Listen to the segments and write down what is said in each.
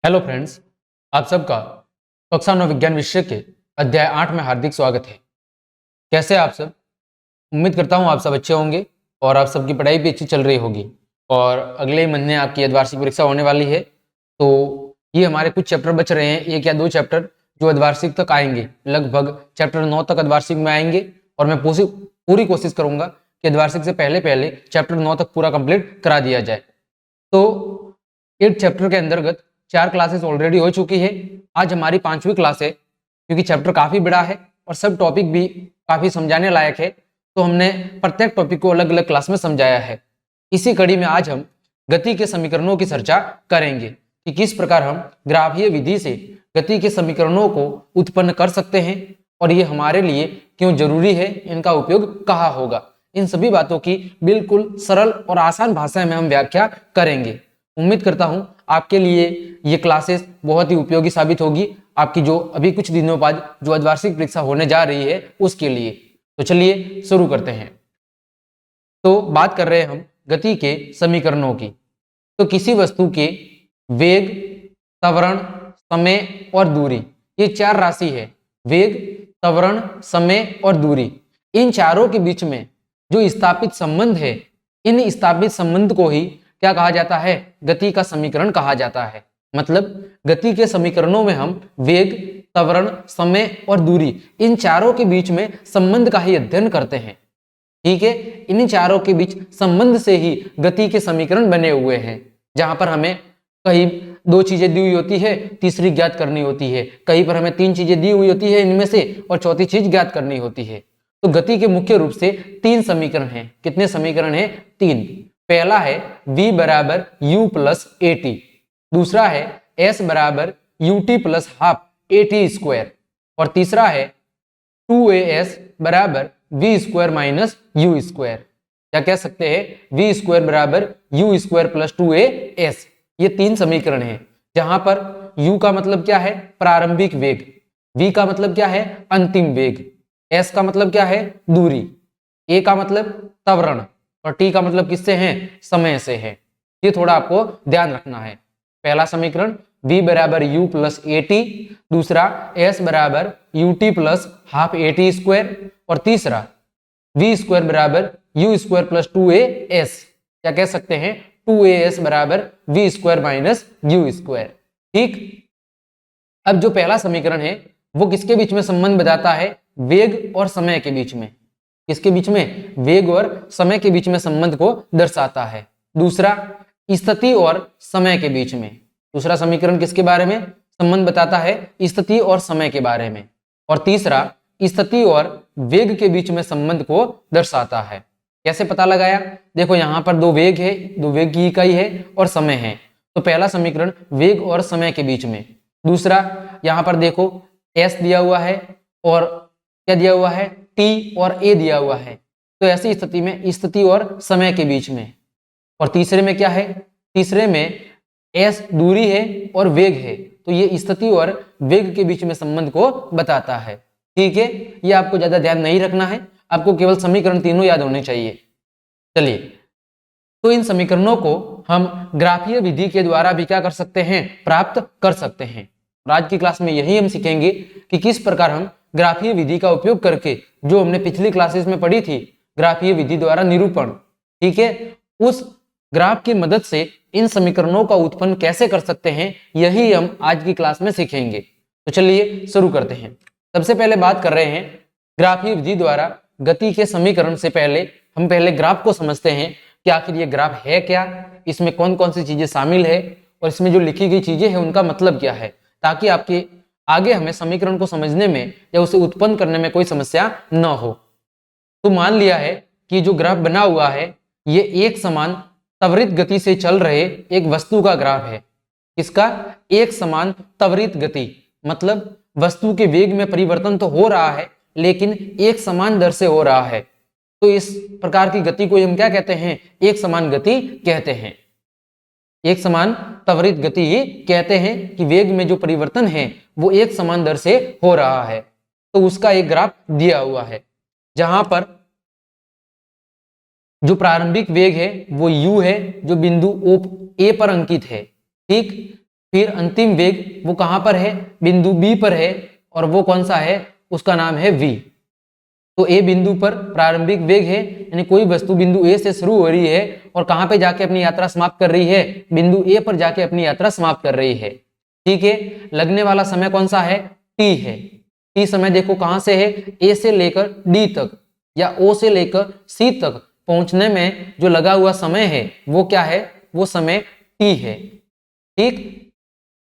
Hello friends, आप सबका कक्षा 9 विज्ञान विषय के अध्याय 8 में हार्दिक स्वागत है। कैसे आप सब? उम्मीद करता हूँ आप सब अच्छे होंगे और आप सबकी पढ़ाई भी अच्छी चल रही होगी। और अगले महीने आपकी अर्धवार्षिक परीक्षा होने वाली है, तो ये हमारे कुछ चैप्टर बच रहे हैं, 1 या 2 चैप्टर जो अर्धवार्षिक तक आएंगे। लगभग चैप्टर 9 तक अर्धवार्षिक में आएंगे और मैं पूरी कोशिश करूंगा कि अर्धवार्षिक से पहले पहले चैप्टर 9 तक पूरा कंप्लीट करा दिया जाए। तो 8 चैप्टर के अंतर्गत 4 क्लासेस ऑलरेडी हो चुकी है। आज हमारी 5वीं क्लास है। क्योंकि चैप्टर काफ़ी बड़ा है और सब टॉपिक भी काफ़ी समझाने लायक है, तो हमने प्रत्येक टॉपिक को अलग अलग क्लास में समझाया है। इसी कड़ी में आज हम गति के समीकरणों की चर्चा करेंगे कि किस प्रकार हम ग्राफीय विधि से गति के समीकरणों को उत्पन्न कर सकते हैं और ये हमारे लिए क्यों जरूरी है, इनका उपयोग कहाँ होगा। इन सभी बातों की बिल्कुल सरल और आसान भाषा में हम व्याख्या करेंगे। उम्मीद करता हूं आपके लिए ये क्लासेस बहुत ही उपयोगी साबित होगी, आपकी जो अभी कुछ दिनों बाद जो अर्धवार्षिक परीक्षा होने जा रही है उसके लिए। तो चलिए शुरू करते हैं। तो बात कर रहे हैं हम गति के समीकरणों की। तो किसी वस्तु के वेग, त्वरण, समय और दूरी, ये 4 राशि है। वेग, त्वरण, समय और दूरी, इन चारों के बीच में जो स्थापित संबंध है, इन स्थापित संबंध को ही क्या कहा जाता है? गति का समीकरण कहा जाता है। मतलब गति के समीकरणों में हम वेग, त्वरण, समय और दूरी, इन चारों के बीच में संबंध का ही अध्ययन करते हैं। ठीक है, इन चारों के बीच संबंध से ही गति के समीकरण बने हुए हैं। जहां पर हमें कहीं 2 चीजें दी हुई होती है, तीसरी ज्ञात करनी होती है, कहीं पर हमें 3 चीजें दी हुई होती है इनमें से, और चौथी चीज ज्ञात करनी होती है। तो गति के मुख्य रूप से 3 समीकरण हैं। कितने समीकरण हैं? 3। पहला है v बराबर u प्लस ए टी, दूसरा है s बराबर U T plus half A T square, और तीसरा है 2as बराबर v square minus you square. क्या कह सकते हैं? v स्क्वायर बराबर यू स्क्वायर प्लस 2as। ये 3 समीकरण हैं, जहां पर u का मतलब क्या है? प्रारंभिक वेग, v का मतलब क्या है? अंतिम वेग, s का मतलब क्या है? दूरी, a का मतलब त्वरण, और t का मतलब किससे है? समय से है। ये थोड़ा आपको ध्यान रखना है। पहला समीकरण v बराबर u प्लस ए टी, दूसरा s बराबर U T plus half A T square, और तीसरा v स्क्वायर बराबर यू स्क्वायर प्लस 2as। क्या कह सकते हैं? 2as बराबर v square minus you square. ठीक, अब जो पहला समीकरण है वो किसके बीच में संबंध बताता है? वेग और समय के बीच में। किसके बीच में? वेग और समय के बीच में संबंध को दर्शाता है। दूसरा स्थिति और समय के बीच में। दूसरा समीकरण किसके बारे में संबंध बताता है? स्थिति और समय के बारे में। और तीसरा स्थिति और वेग के बीच में संबंध को दर्शाता है। कैसे पता लगाया? देखो यहां पर 2 वेग है, 2 वेग की इकाई है और समय है। तो पहला समीकरण वेग और समय के बीच में। दूसरा यहां पर देखो s दिया हुआ है और क्या दिया हुआ है? t और a दिया हुआ है। तो ऐसी स्थिति में स्थिति और समय के बीच में। और तीसरे में क्या है? तीसरे में s दूरी है और वेग है, तो ये स्थिति और वेग के बीच में संबंध को बताता है। ठीक है, ये आपको ज्यादा ध्यान नहीं रखना है, आपको केवल समीकरण तीनों याद होने चाहिए। चलिए, तो इन समीकरणों को हम ग्राफीय विधि के द्वारा भी क्या कर सकते हैं? प्राप्त कर सकते हैं। और आज की क्लास में यही हम सीखेंगे कि किस प्रकार हम ग्राफीय विधि का उपयोग करके, जो हमने पिछली क्लासेस में पढ़ी थी, ग्राफीय विधि द्वारा निरूपण, ठीक है, उस ग्राफ की मदद से इन समीकरणों का उत्पन्न कैसे कर सकते हैं, यही हम आज की क्लास में सीखेंगे। तो चलिए शुरू करते हैं। सबसे पहले बात कर रहे हैं ग्राफीय विधि द्वारा गति के समीकरण से पहले हम पहले ग्राफ को समझते हैं कि आखिर ये ग्राफ है क्या, इसमें कौन कौन सी चीजें शामिल है और इसमें जो लिखी गई चीजें हैं उनका मतलब क्या है, ताकि आपके आगे हमें समीकरण को समझने में या उसे उत्पन्न करने में कोई समस्या न हो। तो मान लिया है कि जो ग्राफ बना हुआ है ये एक समान त्वरित गति से चल रहे एक वस्तु का ग्राफ है। इसका एक समान त्वरित गति मतलब वस्तु के वेग में परिवर्तन तो हो रहा है लेकिन एक समान दर से हो रहा है। तो इस प्रकार की गति को हम क्या कहते हैं? एक समान गति कहते हैं। एक समान त्वरित गति ही कहते हैं कि वेग में जो परिवर्तन है वो एक समान दर से हो रहा है। तो उसका एक ग्राफ दिया हुआ है, जहां पर जो प्रारंभिक वेग है वो u है, जो बिंदु O A पर अंकित है। ठीक, फिर अंतिम वेग वो कहां पर है, बिंदु बी पर है, और वो कौन सा है, उसका नाम है v। तो ए बिंदु पर प्रारंभिक वेग है, यानी कोई वस्तु बिंदु ए से शुरू हो रही है और कहां पे जाके अपनी यात्रा समाप्त कर रही है, बिंदु ए पर जाके अपनी यात्रा समाप्त कर रही है। ठीक है, लगने वाला समय कौन सा है, टी है। टी समय देखो कहां से है, ए से लेकर डी तक या ओ से लेकर सी तक पहुंचने में जो लगा हुआ समय है वो क्या है, वो समय टी है। ठीक,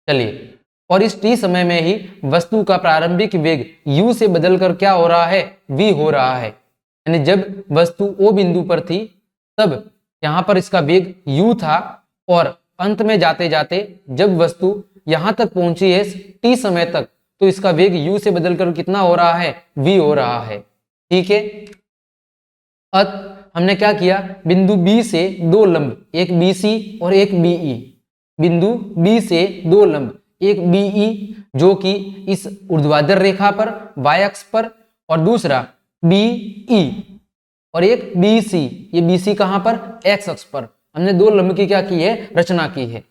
चलिए, और इस टी समय में ही वस्तु का प्रारंभिक वेग u से बदलकर क्या हो रहा है, v हो रहा है। यानी जब वस्तु o बिंदु पर थी तब यहां पर इसका वेग u था, और अंत में जाते जाते जब वस्तु यहां तक पहुंची है t समय तक, तो इसका वेग u से बदलकर कितना हो रहा है, v हो रहा है। ठीक है, हमने क्या किया, बिंदु B से दो लंब, एक BC और एक BE, बिंदु B से दो लंब, एक BE जो कि इस ऊर्ध्वाधर रेखा पर y अक्ष पर, और दूसरा BE और एक BC, ये BC कहां पर, x अक्ष पर। हमने दो लंब की क्या की है, रचना की है,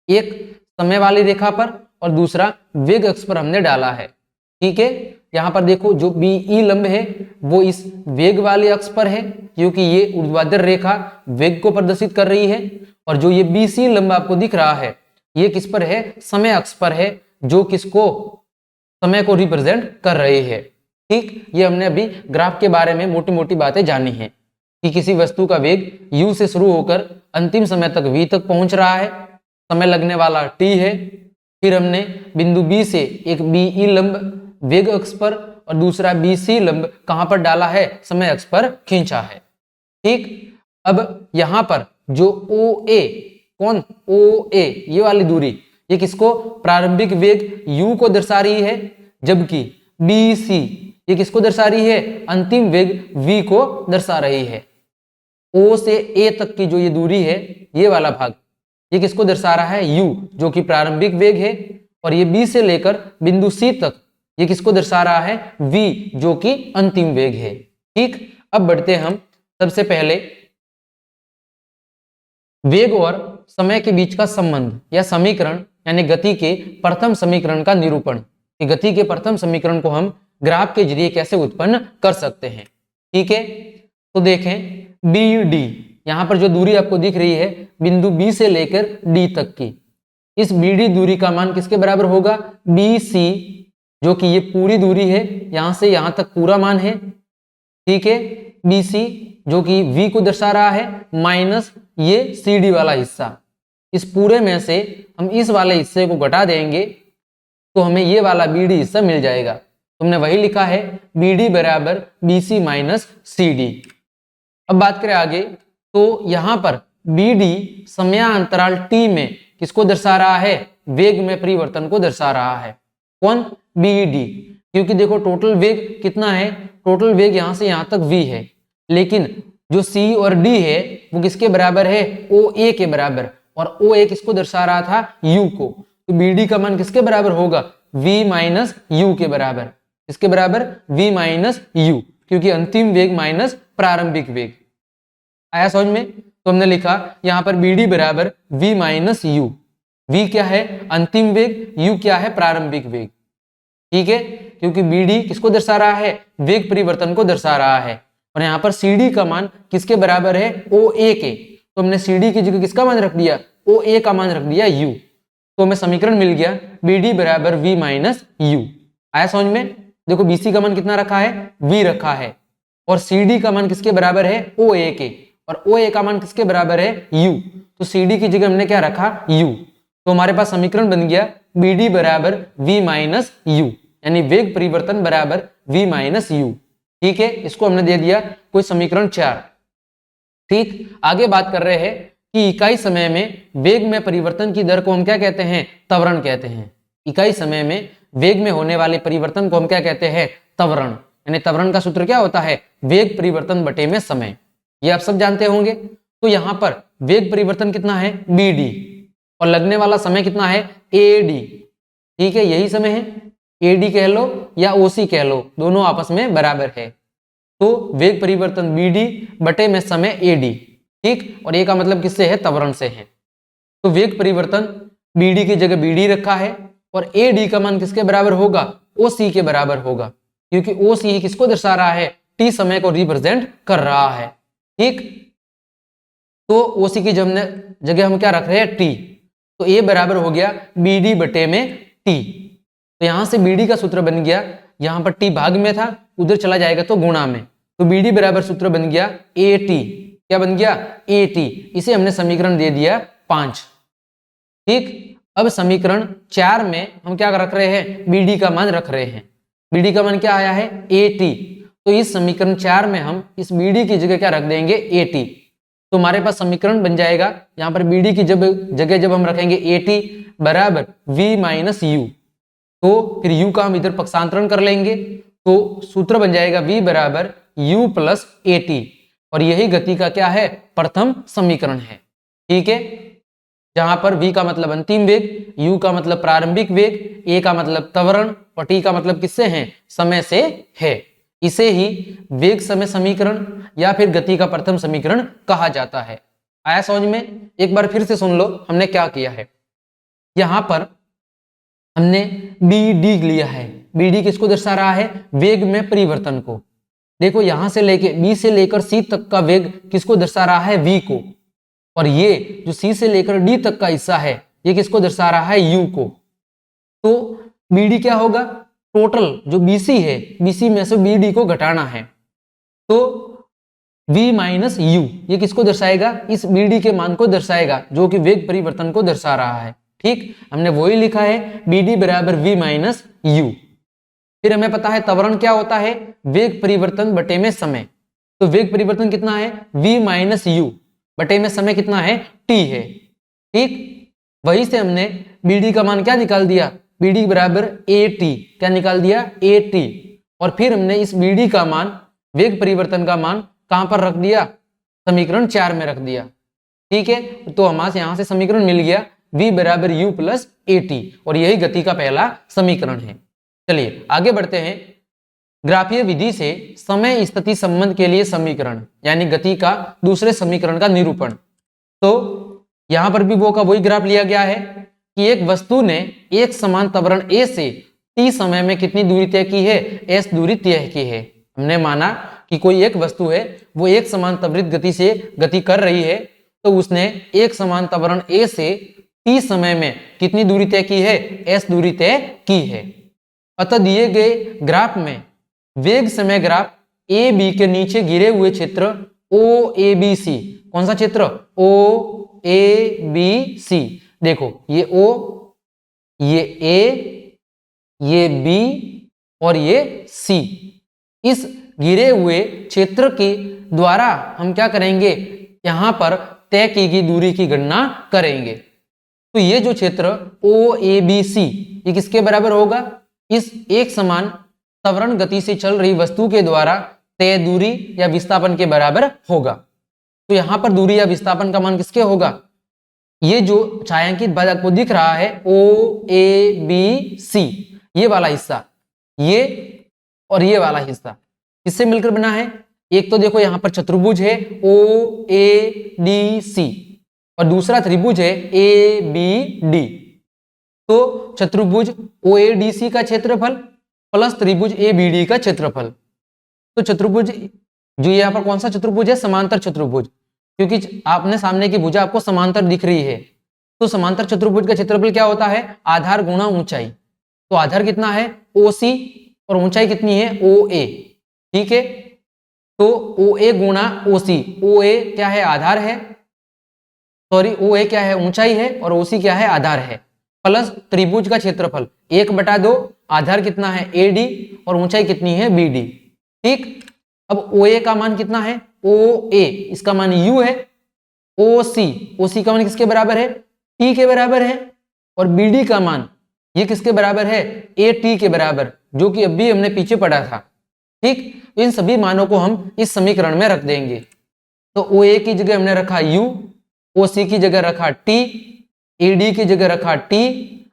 एक समय वाली रेखा पर और दूसरा वेग अक्ष पर हमने डाला है। ठीक है, यहां पर देखो जो BE लंब है वो इस वेग वाले अक्ष पर है, क्योंकि ये ऊर्ध्वाधर रेखा वेग को प्रदर्शित कर रही है, और जो ये BC लंब आपको दिख रहा है ये किस पर है, समय अक्ष पर है, जो किसको, समय को रिप्रेजेंट कर रही है। ठीक, ये हमने अभी ग्राफ के बारे में मोटी मोटी बातें जानी है कि किसी वस्तु का वेग u से शुरू होकर अंतिम समय तक v तक पहुंच रहा है, समय लगने वाला t है। फिर हमने बिंदु B से एक BE लंब वेग अक्ष पर और दूसरा BC लंब कहां पर डाला है, समय अक्ष पर खींचा है। ठीक, अब यहां पर जो OA, कौन, OA ये वाली दूरी, ये किसको, प्रारंभिक वेग u को दर्शा रही है, जबकि BC ये किसको दर्शा रही है, अंतिम वेग v को दर्शा रही है। O से A तक की जो ये दूरी है, ये वाला भाग, ये किसको दर्शा रहा है, u जो कि प्रारंभिक वेग है, और ये B से लेकर बिंदु C तक ये किसको दर्शा रहा है, v जो कि अंतिम वेग है। ठीक, अब बढ़ते हम सबसे पहले वेग और समय के बीच का संबंध या समीकरण, यानी गति के प्रथम समीकरण का निरूपण, कि गति के प्रथम समीकरण को हम ग्राफ के जरिए कैसे उत्पन्न कर सकते हैं। ठीक है, तो देखें BD, यहां पर जो दूरी आपको दिख रही है बिंदु B से लेकर D तक की, इस BD दूरी का मान किसके बराबर होगा, BC जो कि ये पूरी दूरी है, यहां से यहां तक पूरा मान है। ठीक है, BC जो कि V को दर्शा रहा है, माइनस ये CD वाला हिस्सा, इस पूरे में से हम इस वाले हिस्से को घटा देंगे तो हमें ये वाला BD हिस्सा मिल जाएगा। तुमने वही लिखा है BD बराबर BC माइनस CD। अब बात करें आगे, तो यहां पर BD समयांतराल T में किसको दर्शा रहा है, वेग में परिवर्तन को दर्शा रहा है। कौन, BD, क्योंकि देखो टोटल वेग कितना है, टोटल वेग यहां से यहां तक v है, लेकिन जो C और D है वो किसके बराबर है, OA के बराबर, और OA किसको दर्शा रहा था, U को। तो BD का मान किसके बराबर होगा, V माइनस U के बराबर। किसके बराबर, V माइनस U, क्योंकि अंतिम वेग माइनस प्रारंभिक वेग। आया समझ में? तो हमने लिखा यहां पर BD बराबर V माइनस U। V क्या है, अंतिम वेग, U क्या है, प्रारंभिक वेग। ठीक है, क्योंकि BD किसको दर्शा रहा है, वेग परिवर्तन को दर्शा रहा है, और यहाँ पर CD का मान किसके बराबर है, OA के। तो हमने CD की जगह किसका मान रख दिया, OA का मान रख दिया U। तो हमें समीकरण मिल गया BD बराबर V माइनस U। आया समझ में? देखो BC का मान कितना रखा है, V रखा है, और CD का मान किसके बराबर है, OA के, और OA का मान किसके बराबर है, U। तो CD की जगह हमने क्या रखा, U। तो हमारे पास समीकरण बन गया BD बराबर V माइनस U, यानी वेग परिवर्तन बराबर V माइनस U। ठीक है, इसको हमने दे दिया कोई समीकरण 4। ठीक, आगे बात कर रहे हैं कि इकाई समय में वेग में परिवर्तन की दर को हम क्या कहते हैं, त्वरण कहते हैं। इकाई समय में वेग में होने वाले परिवर्तन को हम क्या कहते हैं, त्वरण। यानी त्वरण का सूत्र क्या होता है, वेग परिवर्तन बटे में समय। ये आप सब जानते होंगे। तो यहां पर वेग परिवर्तन कितना है, BD, और लगने वाला समय कितना है, AD। ठीक है, यही समय है, AD कह लो या OC कह लो, दोनों आपस में बराबर है। तो वेग परिवर्तन BD बटे में समय AD। ठीक, और ये का मतलब किससे है, त्वरण से है। तो वेग परिवर्तन BD की जगह BD रखा है और AD का मान किसके बराबर होगा, OC के बराबर होगा, क्योंकि OC किसको दर्शा रहा है, T समय को रिप्रेजेंट कर रहा है। ठीक, तो OC की जगह हम क्या रख रहे हैं, T, तो A बराबर हो गया BD बटे में T। तो यहां से BD का सूत्र बन गया, यहां पर T भाग में था, उधर चला जाएगा तो गुणा में, तो BD बराबर सूत्र बन गया AT। क्या बन गया, AT। इसे हमने समीकरण दे दिया 5। ठीक, अब समीकरण 4 में हम क्या रख रहे हैं, BD का मान रख रहे हैं। BD का मान क्या आया है, AT। तो इस समीकरण 4 में हम इस BD की जगह क्या रख देंगे, AT। तो हमारे पास समीकरण बन जाएगा, यहाँ पर BD की जगह जब हम रखेंगे AT बराबर V माइनस U, तो फिर U का हम इधर पक्षांतरण कर लेंगे, तो सूत्र बन जाएगा V बराबर U प्लस AT, और यही गति का क्या है, प्रथम समीकरण है। ठीक है, जहां पर V का मतलब अंतिम वेग, U का मतलब प्रारंभिक वेग, A का मतलब त्वरण और T का मतलब किससे है, समय से है। इसे ही वेग समय समीकरण या फिर गति का प्रथम समीकरण कहा जाता है। आया समझ में? एक बार फिर से सुन लो हमने क्या किया है। यहां पर हमने BD लिया है, BD किसको दर्शा रहा है, वेग में परिवर्तन को। देखो यहां से लेके B से लेकर C तक का वेग किसको दर्शा रहा है, V को, और ये जो C से लेकर D तक का हिस्सा है ये किसको दर्शा रहा है, U को। तो BD क्या होगा, टोटल जो BC है, BC में से BD को घटाना है, तो V माइनस U ये किसको दर्शाएगा, इस BD के मान को दर्शाएगा जो कि वेग परिवर्तन को दर्शा रहा है। ठीक, हमने वही लिखा है BD बराबर V माइनस U। फिर हमें पता है त्वरण क्या होता है, वेग परिवर्तन बटे में समय, तो वेग परिवर्तन कितना है, V माइनस U बटे में समय कितना है, T है। ठीक, वही से हमने BD का मान क्या निकाल दिया, BD बराबर AT, क्या निकाल दिया, AT, और फिर हमने इस BD का मान, वेग परिवर्तन का मान कहां पर रख दिया, समीकरण 4 में रख दिया। ठीक है, तो हमारे यहां से समीकरण मिल गया V बराबर U प्लस AT, और यही गति का पहला समीकरण है। चलिए आगे बढ़ते हैं। ग्राफीय विधि से समय स्थिति संबंध के लिए समीकरण, यानी गति का दूसरे समीकरण का निरूपण। तो यहां पर भी वो का वही ग्राफ लिया गया है कि एक वस्तु ने एक समान त्वरण A से T समय में कितनी दूरी तय की है, S दूरी तय की है। हमने माना कि कोई एक वस्तु है, वो एक समान त्वरित गति से गति कर रही है, तो उसने एक समान त्वरण A से T समय में कितनी दूरी तय की है, S दूरी तय की है। अतः दिए गए ग्राफ में वेग समय ग्राफ ए बी के नीचे गिरे हुए क्षेत्र OABC, कौन सा क्षेत्र, OABC, देखो ये O, ये A, ये B और ये C, इस गिरे हुए क्षेत्र के द्वारा हम क्या करेंगे, यहां पर तय की गई दूरी की गणना करेंगे। तो ये जो क्षेत्र OABC ये किसके बराबर होगा, इस एक समान त्वरण गति से चल रही वस्तु के द्वारा तय दूरी या विस्थापन के बराबर होगा। तो यहां पर दूरी या विस्थापन का मान किसके होगा, ये जो छायांकित भाग आपको दिख रहा है OABC, ये वाला हिस्सा, ये और ये वाला हिस्सा किससे मिलकर बना है, एक तो देखो यहां पर चतुर्भुज है OADC और दूसरा त्रिभुज है ABD। तो चतुर्भुज OADC का क्षेत्रफल प्लस त्रिभुज ABD का क्षेत्रफल। तो चतुर्भुज जो यहाँ पर कौन सा चतुर्भुज है, समांतर चतुर्भुज, क्योंकि आपने सामने की भुजा आपको समांतर दिख रही है। तो समांतर चतुर्भुज का क्षेत्रफल क्या होता है, आधार गुणा ऊंचाई। तो आधार कितना है OC और ऊंचाई कितनी है OA। ठीक है, तो OA गुणा OC, OA क्या है, आधार है, सॉरी OA क्या है, ऊंचाई है, और OC क्या है, आधार है, प्लस त्रिभुज का क्षेत्रफल 1/2, आधार कितना है AD और ऊंचाई कितनी है BD। ठीक, अब OA का मान कितना है OA, इसका मान U है, OC का मान किसके बराबर है, T के बराबर है, और BD का मान ये किसके बराबर है, AT के बराबर, जो कि अभी हमने पीछे पढ़ा था। ठीक, इन सभी मानों को हम इस समीकरण में रख देंगे। तो OA की जगह हमने रखा U, OC की जगह रखा T, AD की जगह रखा T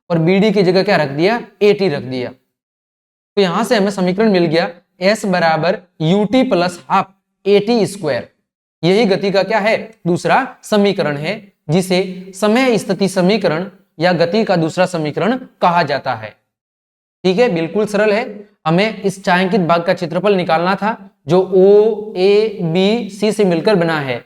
और BD की जगह क्या रख दिया, AT रख दिया। तो यहां से हमें समीकरण मिल गया S बराबर UT plus half AT square. यही गति का क्या है, दूसरा समीकरण है, जिसे समय स्थिति समीकरण या गति का दूसरा समीकरण कहा जाता है। ठीक है, बिल्कुल सरल है। हमें इस छायांकित भाग का क्षेत्रफल निकालना था जो ओ ए बी सी से मिलकर बना है।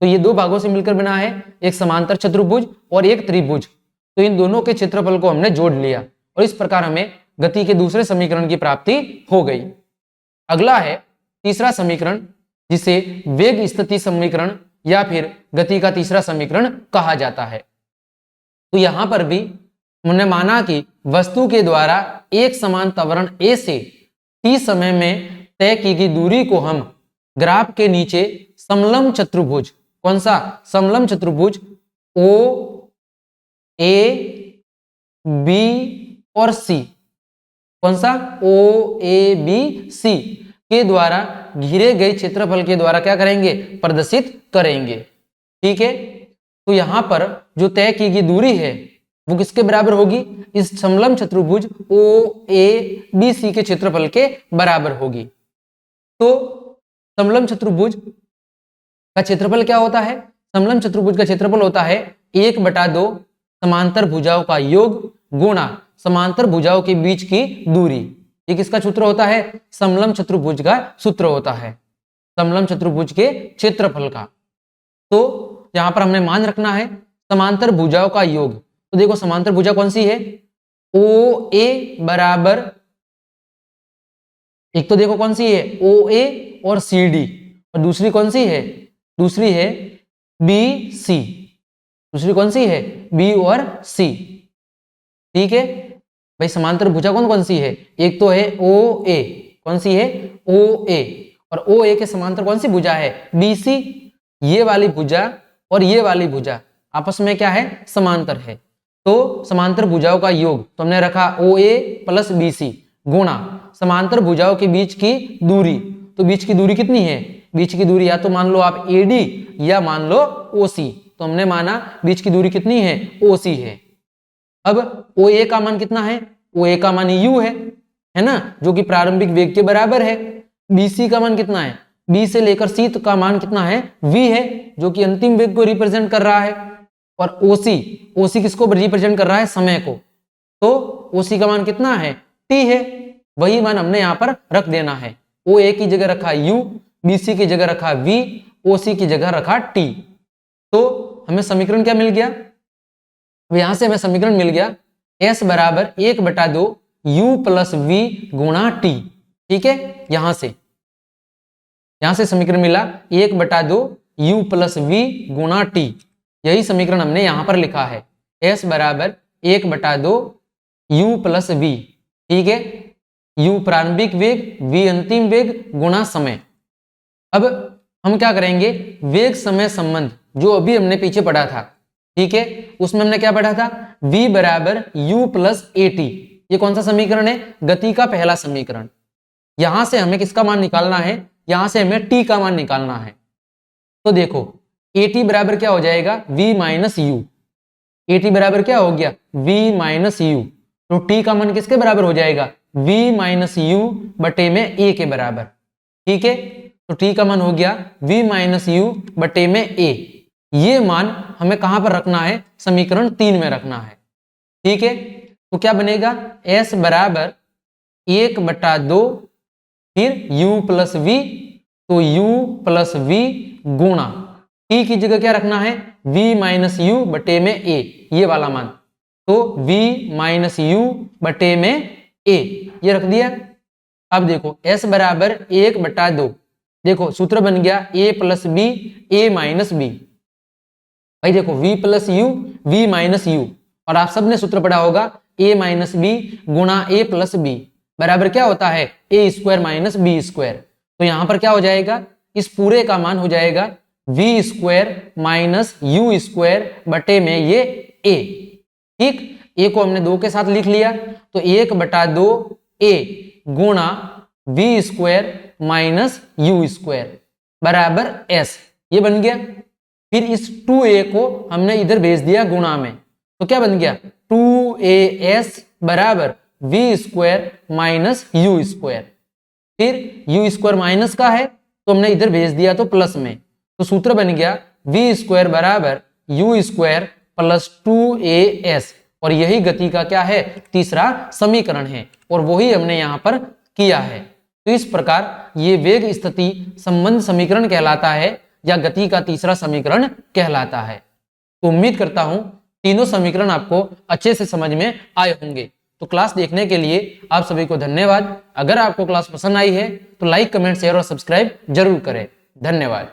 तो ये दो भागों से मिलकर बना है, एक समांतर चतुर्भुज और एक त्रिभुज। तो इन दोनों के क्षेत्रफल को हमने जोड़ लिया और इस प्रकार हमें गति के दूसरे समीकरण की प्राप्ति हो गई। अगला है तीसरा समीकरण, जिसे वेग स्थिति समीकरण या फिर गति का तीसरा समीकरण कहा जाता है। तो यहां पर भी हमने माना कि वस्तु के द्वारा एक समान त्वरण ए से t समय में तय की गई दूरी को हम ग्राफ के नीचे समलंब चतुर्भुज, कौन सा समलंब चतुर्भुज ओ ए बी और सी, कौन सा ओ ए बी सी के द्वारा घिरे गए क्षेत्रफल के द्वारा क्या करेंगे, प्रदर्शित करेंगे। ठीक है, तो यहां पर जो तय की गई दूरी है वो किसके बराबर होगी, इस समलंब चतुर्भुज ओ ए बी सी के क्षेत्रफल के बराबर होगी। तो समलंब चतुर्भुज का क्षेत्रफल क्या होता है, समलंब चतुर्भुज का क्षेत्रफल होता है 1/2 समांतर भुजाओं का योग गुणा समांतर भुजाओं के बीच की दूरी। ये किसका सूत्र होता है, समलंब चतुर्भुज का सूत्र होता है, समलंब चतुर्भुज के क्षेत्रफल का। तो यहां पर हमने मान रखना है समांतर भुजाओं का योग। तो देखो समांतर भुजा कौन सी है, ओ ए बराबर, एक तो देखो कौन सी है ओ ए और सी डी, और दूसरी कौन सी है, दूसरी है बी सी, दूसरी कौन सी है बी और सी। ठीक है भाई, समांतर भुजा कौन कौन सी है, एक तो है ओ ए, कौन सी है ओ ए, और ओ ए के समांतर कौन सी भुजा है बी सी। ये वाली भुजा और ये वाली भुजा आपस में क्या है, समांतर है। तो समांतर भुजाओं का योग तो हमने रखा ओ ए प्लस बी सी गुणा समांतर भुजाओं के बीच की दूरी। तो बीच की दूरी कितनी है, बीच की दूरी या तो मान लो आप ए डी या मान लो ओ सी। तो हमने माना बीच की दूरी कितनी है, ओ सी है। अब ओ ए का मान कितना है, ओ ए का मान यू है ना, जो कि प्रारंभिक वेग के बराबर है। बी सी का मान कितना है, बी से लेकर सी का मान कितना है, वी है, जो कि अंतिम वेग को रिप्रेजेंट कर रहा है। और ओसी किसको रिप्रेजेंट कर रहा है, समय को। तो ओसी का मान कितना है, टी है, वही मान हमने यहां पर रख देना है। ओ ए की जगह रखा यू, बी सी की जगह रखा वी, ओ सी की जगह रखा टी। तो हमें समीकरण क्या मिल गया, यहां से हमें समीकरण मिल गया S बराबर 1/2 u प्लस वी गुणा टी। ठीक है, यहां से समीकरण मिला 1/2 u प्लस वी गुणा टी। यही समीकरण हमने यहां पर लिखा है, S बराबर 1/2 u प्लस वी। ठीक है, u प्रारंभिक वेग, v अंतिम वेग गुणा समय। अब हम क्या करेंगे, वेग समय संबंध जो अभी हमने पीछे पढ़ा था, ठीक है, उसमें हमने क्या पढ़ा था, v बराबर u प्लस ए टी। ये कौन सा समीकरण है, गति का पहला समीकरण। यहां से हमें किसका मान निकालना है, यहां से हमें t का मान निकालना है। तो देखो ए टी बराबर क्या हो जाएगा, v minus you. A T बराबर क्या हो गया, v माइनस यू। तो t का मान किसके बराबर हो जाएगा, v माइनस यू बटे में a के बराबर। ठीक है, तो t का मान हो गया v माइनस यू बटे में a। ये मान हमें कहां पर रखना है, समीकरण 3 में रखना है। ठीक है, तो क्या बनेगा, s बराबर 1/2 फिर u प्लस v, तो u प्लस v गुणा t की जगह क्या रखना है, v माइनस यू बटे में a, ये वाला मान। तो v माइनस यू बटे में a ये रख दिया। अब देखो s बराबर 1/2, देखो सूत्र बन गया a plus B a minus B. भाई देखो v plus U v minus U, और आप सबने सूत्र पढ़ा होगा a माइनस बी गुणा a प्लस बी बराबर क्या होता है, a square minus B square. तो यहां पर क्या हो जाएगा, इस पूरे का मान हो जाएगा v square minus you square बटे में ये a। ठीक, a को हमने 2 के साथ लिख लिया, तो 1/2 a गुणा v square minus you square बराबर s, ये बन गया। फिर इस 2a को हमने इधर भेज दिया गुणा में, तो क्या बन गया 2as बराबर v square minus you square. फिर यू स्क्वायर माइनस का है तो हमने इधर भेज दिया तो प्लस में, तो सूत्र बन गया v स्क्वायर बराबर यू स्क्वायर प्लस 2as। और यही गति का क्या है, तीसरा समीकरण है, और वही हमने यहाँ पर किया है। तो इस प्रकार ये वेग स्थिति संबंध समीकरण कहलाता है या गति का तीसरा समीकरण कहलाता है। तो उम्मीद करता हूं तीनों समीकरण आपको अच्छे से समझ में आए होंगे। तो क्लास देखने के लिए आप सभी को धन्यवाद। अगर आपको क्लास पसंद आई है तो लाइक, कमेंट, शेयर और सब्सक्राइब जरूर करें। धन्यवाद।